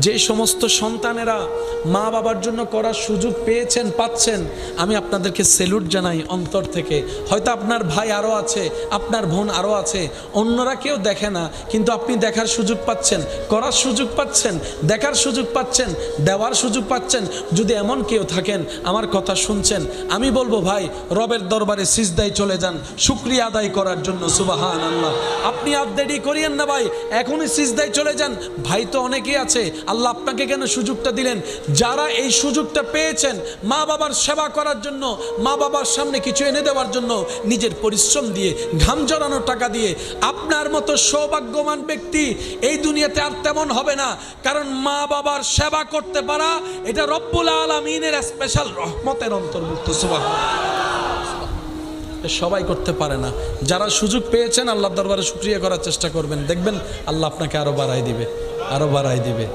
যে সমস্ত সন্তানেরা মা বাবার জন্য করার সুযোগ পেয়েছেন, পাচ্ছেন, আমি আপনাদেরকে স্যালুট জানাই অন্তর থেকে। হয়তো আপনার ভাই আরও আছে, আপনার বোন আরও আছে, অন্যরা কেউ দেখে না, কিন্তু আপনি দেখার সুযোগ পাচ্ছেন, করার সুযোগ পাচ্ছেন, দেখার সুযোগ পাচ্ছেন, দেওয়ার সুযোগ পাচ্ছেন। যদি এমন কেউ থাকেন আমার কথা শুনছেন, আমি বলবো ভাই রবের দরবারে সিজদায় চলে যান শুকরিয়া আদায় করার জন্য। সুবহানাল্লাহ। আপনি আর দেরি করিয়েন না ভাই, এখনই সিজদায় চলে যান। ভাই তো অনেকেই আছে, আল্লাহ আপনাকে কেন সুযোগটা দিলেন? যারা এই সুযোগটা পেয়েছেন মা বাবার সেবা করার জন্য, মা বাবার সামনে কিছু এনে দেওয়ার জন্য, নিজের পরিশ্রম দিয়ে, ঘাম জড়ানো টাকা দিয়ে, আপনার মতো সৌভাগ্যবান ব্যক্তি এই দুনিয়াতে আর তেমন হবে না। কারণ মা বাবার সেবা করতে পারা এটা রব্বুল আলামিনের স্পেশাল রহমতের অন্তর্ভুক্ত। সুবহানাল্লাহ। সবাই করতে পারে না। যারা সুযোগ পেয়েছেন আল্লাহর দরবারে শুকরিয়া করার চেষ্টা করবেন, দেখবেন আল্লাহ আপনাকে আরো বাড়াই দিবে, আরো বাড়াই দিবে।